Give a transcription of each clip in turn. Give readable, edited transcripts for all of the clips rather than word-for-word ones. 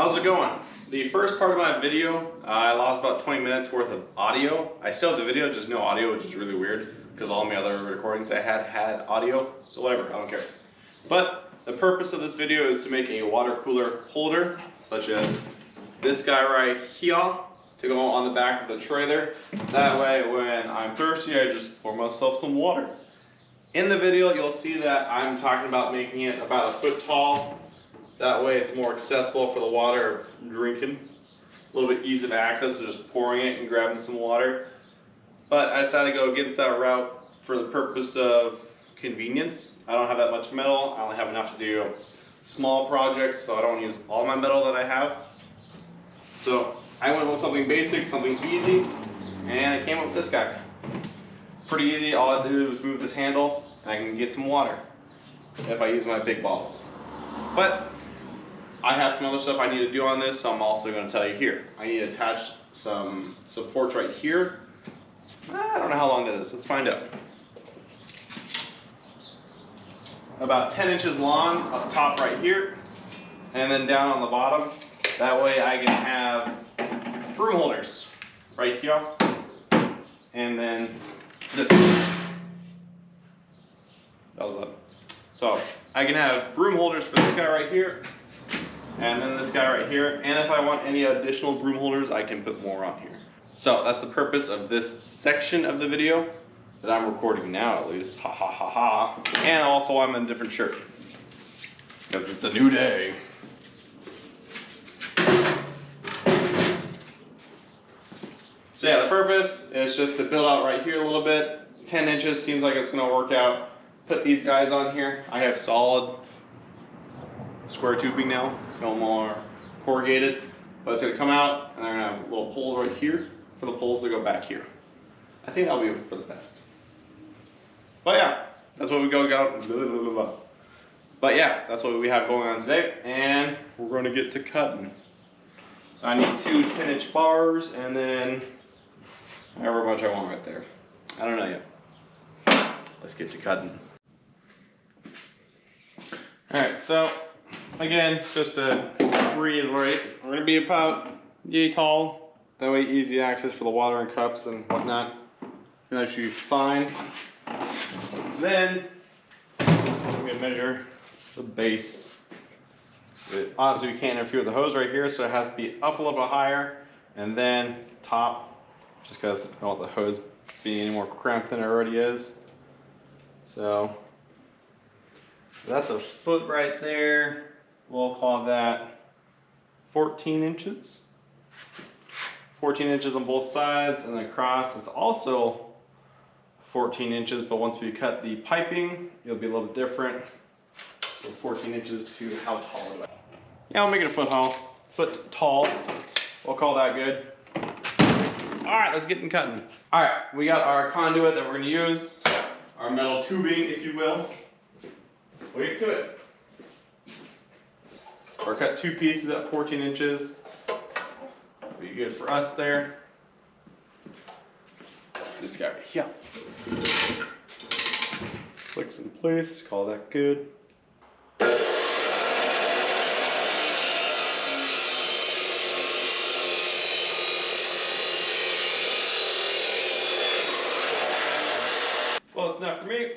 How's it going? The first part of my video, I lost about 20 minutes worth of audio. I still have the video, just no audio, which is really weird because all my other recordings I had audio. So whatever, I don't care. But the purpose of this video is to make a water cooler holder, such as this guy right here, to go on the back of the trailer. That way when I'm thirsty, I just pour myself some water. In the video, you'll see that I'm talking about making it about 1 foot tall. That way it's more accessible for the water of drinking. A little bit ease of access to just pouring it and grabbing some water. But I decided to go against that route for the purpose of convenience. I don't have that much metal. I only have enough to do small projects, so I don't use all my metal that I have. So I went with something basic, something easy, and I came up with this guy. Pretty easy. All I have to do is move this handle and I can get some water if I use my big bottles. But I have some other stuff I need to do on this, so I'm also going to tell you here. I need to attach some supports right here. I don't know how long that is. Let's find out. About 10 inches long up top right here, and then down on the bottom. That way I can have broom holders right here, and then this. That was up. So I can have broom holders for this guy right here, and then this guy right here. And if I want any additional broom holders, I can put more on here. So that's the purpose of this section of the video that I'm recording now, at least. Ha ha ha ha. And also I'm in a different shirt because it's a new day. So yeah, the purpose is just to build out right here a little bit. 10 inches seems like it's gonna work out. Put these guys on here. I have solid square tubing now, no more corrugated, but it's gonna come out and they're gonna have little poles right here for the poles to go back here. I think that'll be for the best. But yeah, that's what we go. But yeah, that's what we have going on today, and we're gonna get to cutting. So I need 2 10-inch bars and then however much I want right there. I don't know yet. Let's get to cutting. Alright, so again, just to reiterate, we're going to be about yay tall. That way easy access for the water and cups and whatnot. So that should be fine. Then I'm going to measure the base. So obviously we can't interfere with the hose right here, so it has to be up a little bit higher. And then top, just because I don't want the hose being any more cramped than it already is. So that's 1 foot right there. We'll call that 14 inches. 14 inches on both sides, and then across it's also 14 inches, but once we cut the piping, it'll be a little bit different. So 14 inches to how tall is it? Yeah, I'll make it 1 foot tall. We'll call that good. All right, let's get in cutting. All right, we got our conduit that we're gonna use, our metal tubing, if you will. Wait to it. Or cut 2 pieces at 14 inches. Be good for us there. So this guy right here. Clicks in place, call that good. Close enough for me.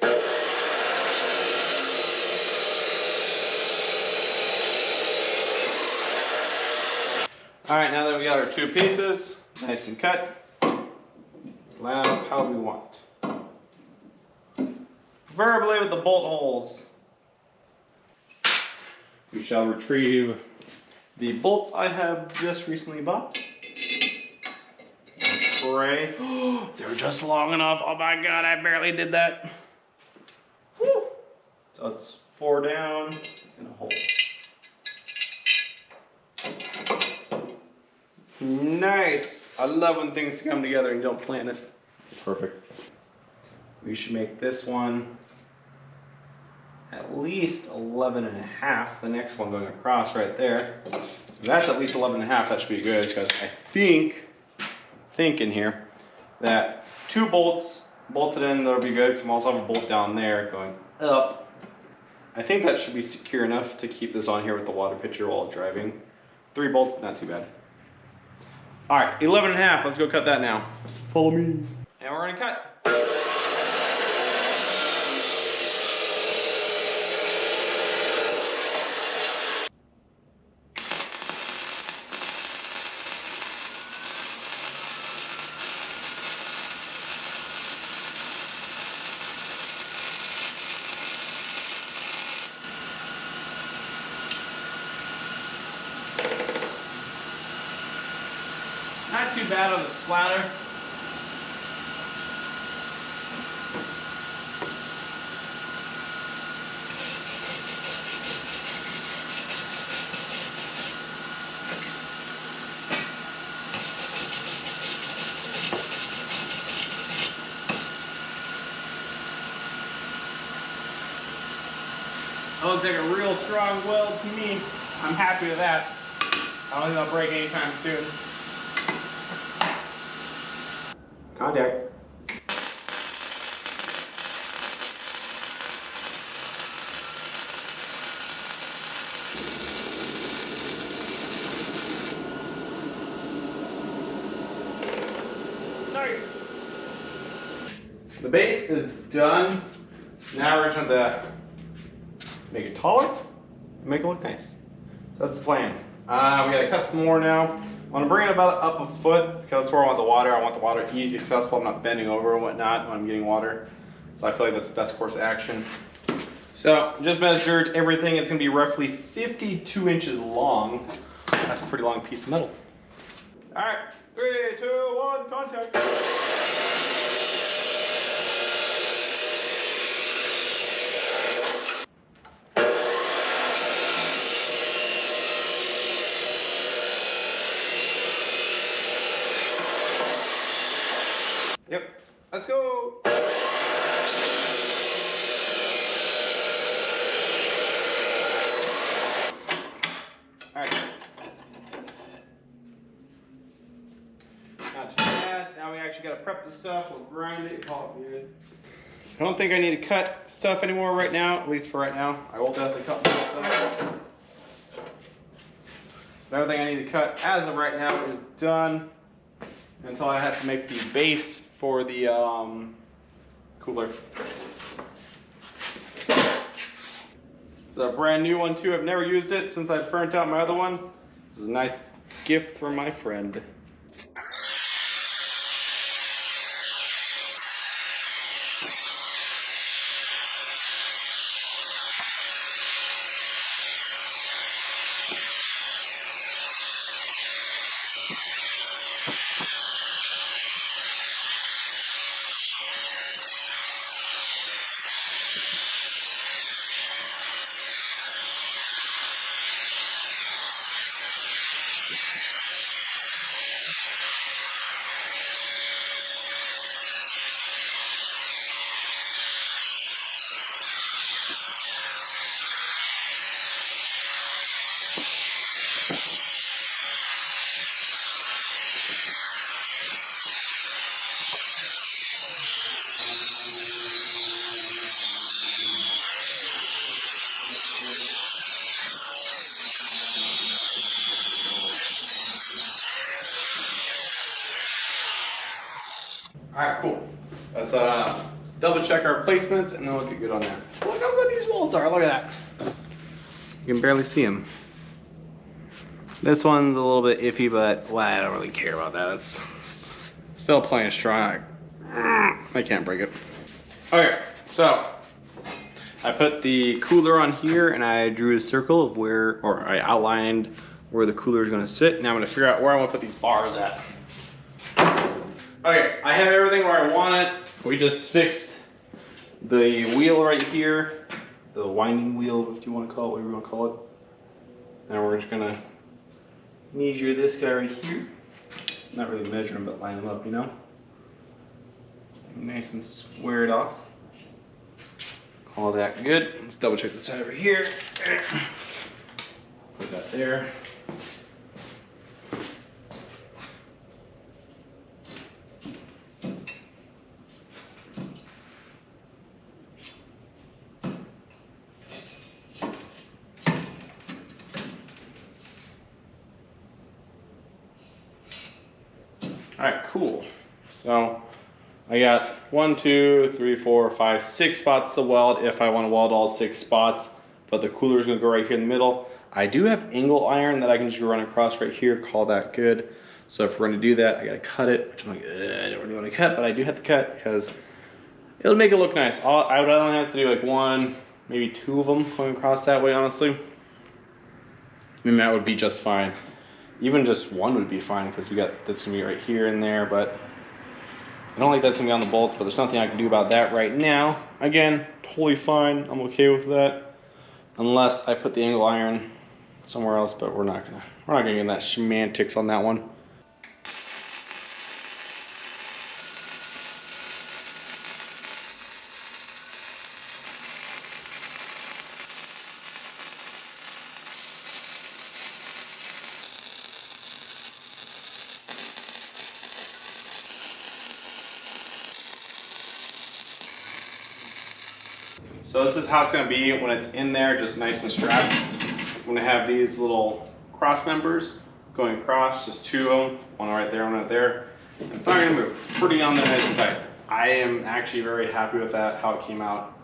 All right, now that we got our 2 pieces, nice and cut, line up how we want. Preferably with the bolt holes. We shall retrieve the bolts I have just recently bought. Spray. They're just long enough. Oh my God, I barely did that. Woo. So it's 4 down and a hole. Nice. I love when things come together and you don't plan it. It's perfect. We should make this one at least 11.5. The next one going across right there. If that's at least 11.5. That should be good because I think in here that 2 bolts bolted in, that'll be good because I'm also have a bolt down there going up. I think that should be secure enough to keep this on here with the water pitcher while driving. 3 bolts, not too bad. All right, 11.5, let's go cut that now. Follow me. And we're gonna cut. Not too bad on the splatter. That looks like a real strong weld to me. I'm happy with that. I don't think I'll break anytime soon. Contact. Nice. The base is done. Now we're just gonna make it taller and make it look nice. So that's the plan. We gotta cut some more now. I'm gonna bring it about up a foot because that's where I want the water. I want the water easy accessible. I'm not bending over and whatnot when I'm getting water. So I feel like that's the best course of action. So just measured everything. It's gonna be roughly 52 inches long. That's a pretty long piece of metal. All right, 3, 2, 1, contact. Yep, let's go. All right. Not too bad. Now we actually got to prep the stuff. We'll grind it, call it good. I don't think I need to cut stuff anymore right now, at least for right now. I will definitely cut more stuff. But everything I need to cut as of right now is done until I have to make the base for the cooler. It's a brand new one too. I've never used it since I burnt out my other one. This is a nice gift from my friend. All right, cool. Let's double check our placements and then we'll get good on that. Look how good these bolts are, look at that. You can barely see them. This one's a little bit iffy, but well, I don't really care about that. It's still plenty strong. I can't break it. Okay, so I put the cooler on here and I drew a circle of where, or I outlined where the cooler is gonna sit. Now I'm gonna figure out where I wanna put these bars at. Okay, I have everything where I want it. We just fixed the wheel right here, the winding wheel, if you want to call it, whatever you want to call it. Now we're just gonna measure this guy right here. Not really measure him, but line him up, you know? Nice and squared off. All that good. Let's double check this side over here. Put that there. Alright, cool. So I got 1, 2, 3, 4, 5, 6 spots to weld if I want to weld all 6 spots, but the cooler is going to go right here in the middle. I do have angle iron that I can just run across right here, call that good. So if we're going to do that, I got to cut it, which I'm like, I don't really want to cut, but I do have to cut because it'll make it look nice. I would only have to do like 1, maybe 2 of them going across that way, honestly. And that would be just fine. Even just 1 would be fine because we got that's gonna be right here and there, but I don't like that's gonna be on the bolts, but there's nothing I can do about that right now. Again, totally fine. I'm okay with that. Unless I put the angle iron somewhere else, but we're not gonna get in that semantics on that one. So this is how it's going to be when it's in there, just nice and strapped. I'm going to have these little cross members going across, just 2 of them, one right there, one right there. And it's not going to move, pretty on there nice and tight. I am actually very happy with that, how it came out.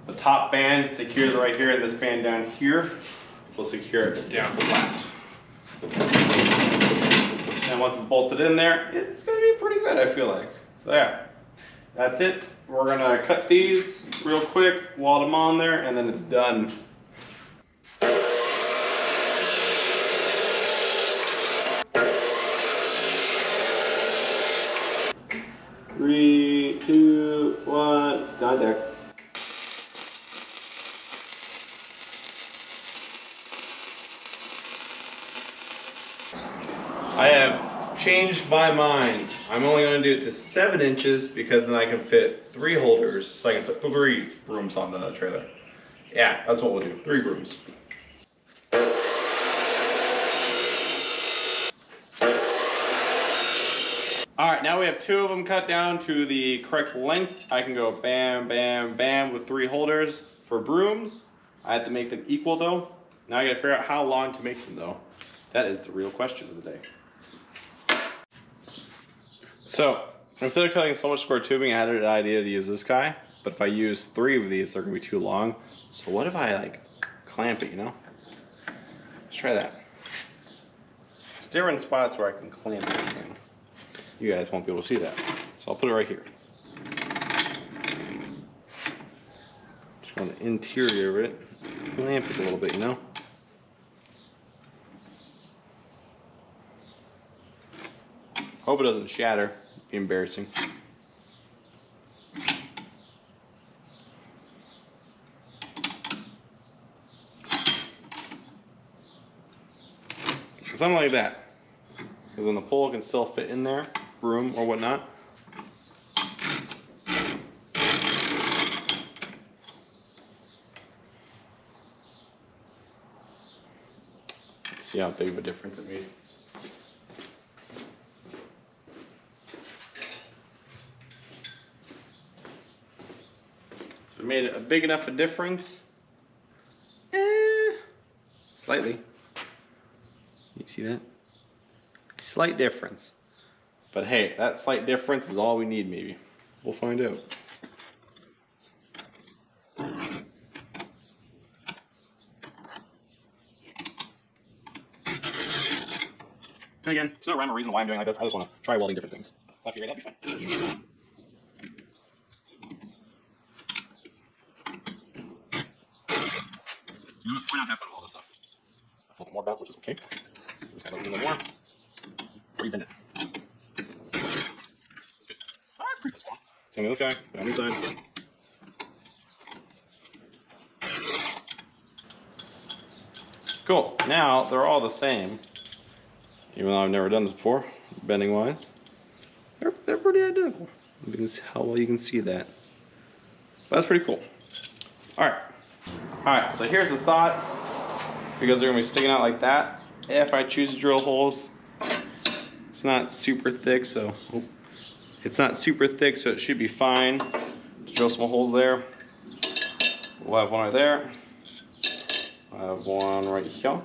The top band secures it right here, and this band down here will secure it down flat. And once it's bolted in there, it's going to be pretty good, I feel like. So yeah. That's it. We're gonna cut these real quick, weld them on there, and then it's done. 3, 2, 1, got there. I have changed my mind. I'm only going to do it to 7 inches because then I can fit 3 holders, so I can put 3 brooms on the trailer. Yeah, that's what we'll do, 3 brooms. All right, now we have 2 of them cut down to the correct length. I can go bam, bam, bam with 3 holders for brooms. I have to make them equal though. Now I gotta figure out how long to make them though. That is the real question of the day. So, instead of cutting so much square tubing, I had an idea to use this guy. But if I use 3 of these, they're gonna be too long. So what if I like clamp it, you know? Let's try that. There's different spots where I can clamp this thing. You guys won't be able to see that. So I'll put it right here. Just on the interior of it. Clamp it a little bit, you know? Hope it doesn't shatter. It'd be embarrassing. Something like that. Because then the pole can still fit in there, broom or whatnot. See how big of a difference it made. So it made a big enough a difference. Slightly. You see that? Slight difference. But hey, that slight difference is all we need maybe. We'll find out. And again, there's no rhyme or reason why I'm doing like this. I just want to try welding different things. So I figured that'd be fun. We're not that fun with all this stuff. A little bit more back, which is okay. Just got a little bit more. Rebend it. Good. Oh, that's pretty close. Same with this guy. Put on this side. Cool. Now they're all the same. Even though I've never done this before, bending wise, they're pretty identical. You can see how well you can see that. But that's pretty cool. All right. So here's the thought, because they're gonna be sticking out like that. If I choose to drill holes, it's not super thick, so it should be fine to drill some holes there. We'll have one right there. I have one right here, and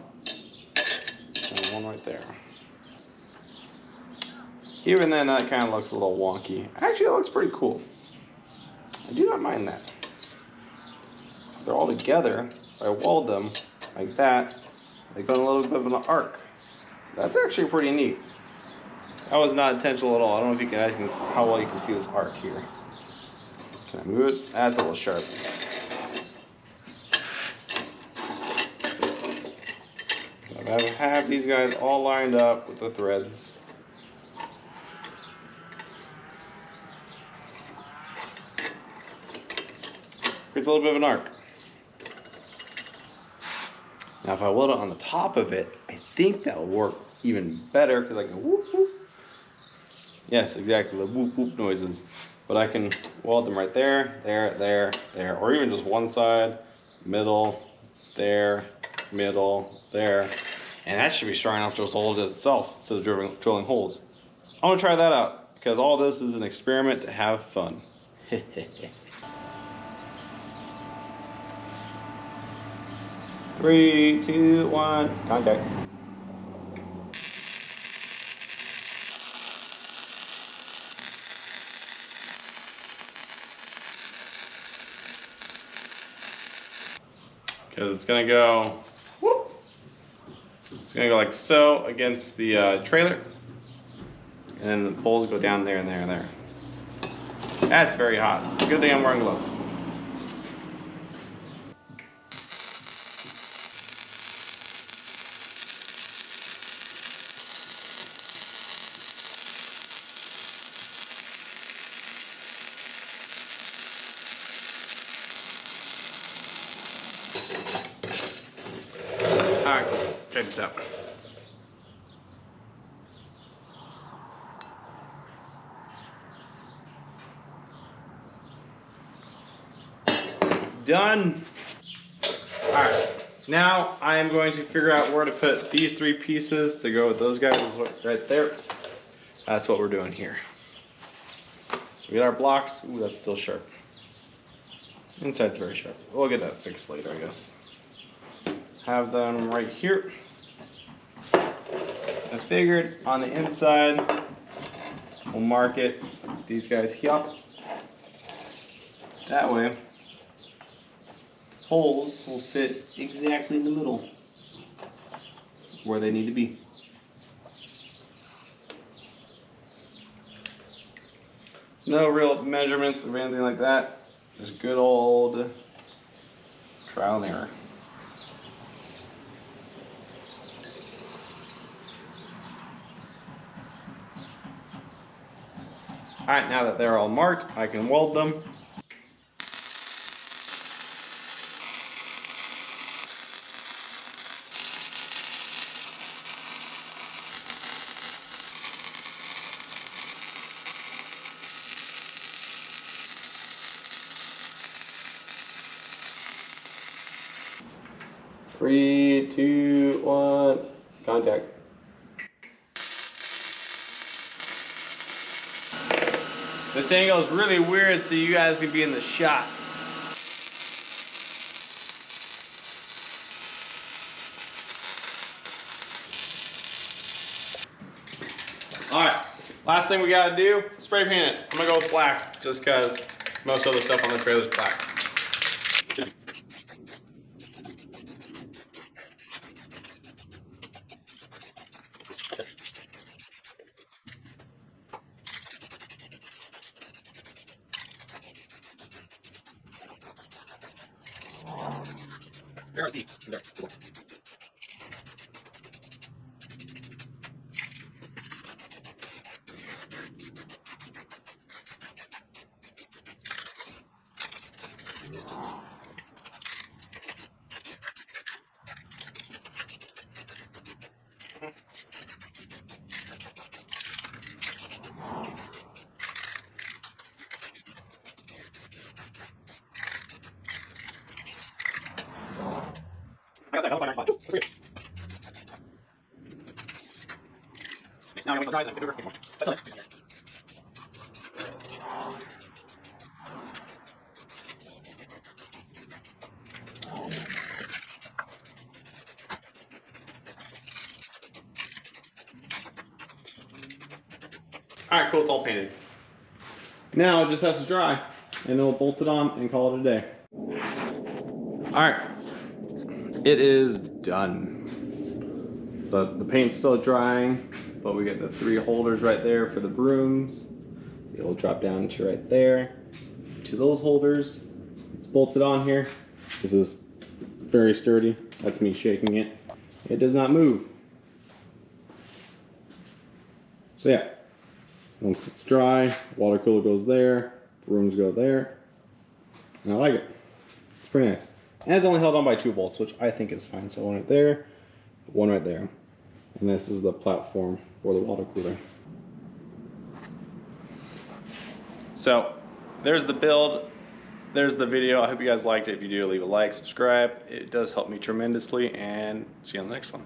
one right there. Even then, that kind of looks a little wonky. Actually, it looks pretty cool. I do not mind that. So if they're all together, if I weld them like that, they go in a little bit of an arc. That's actually pretty neat. That was not intentional at all. I don't know if you guys can, how well you can see this arc here. Can I move it? That's a little sharp. I have these guys all lined up with the threads. Creates a little bit of an arc. Now if I weld it on the top of it, I think that will work even better because I can whoop whoop. Yes, exactly, the whoop whoop noises. But I can weld them right there, there, or even just one side, middle, there, middle, there. And that should be strong enough to just hold it itself instead of drilling holes. I'm gonna try that out because all this is an experiment to have fun. 3, 2, 1, contact. Because it's gonna go, whoop. It's gonna go like so against the trailer, and then the poles go down there and there and there. That's very hot. Good thing I'm wearing gloves. Alright, check this out. Done. Alright, now I am going to figure out where to put these 3 pieces to go with those guys right there. That's what we're doing here. So we got our blocks. Ooh, that's still sharp. Inside's very sharp. We'll get that fixed later, I guess. Have them right here. I figured on the inside, we'll mark it, these guys here. That way, holes will fit exactly in the middle where they need to be. So no real measurements or anything like that. Just good old trial and error. Alright, now that they're all marked, I can weld them. Three, 2, 1, contact. This angle is really weird, so you guys can be in the shot. Alright, last thing we gotta do, spray paint it. I'm gonna go with black, just because most of the stuff on the trailer is black. Now I'm going to dry them. All right, cool, it's all painted. Now it just has to dry, and then we'll bolt it on and call it a day. All right, it is done. So the paint's still drying, but we get the 3 holders right there for the brooms. It'll drop down to right there, to those holders. It's bolted on here. This is very sturdy. That's me shaking it. It does not move. So yeah, once it's dry, water cooler goes there, brooms go there, and I like it. It's pretty nice. And it's only held on by 2 bolts, which I think is fine. So one right there, one right there. And this is the platform for the water cooler. So there's the build, there's the video. I hope you guys liked it. If you do, leave a like, subscribe. It does help me tremendously, and see you on the next one.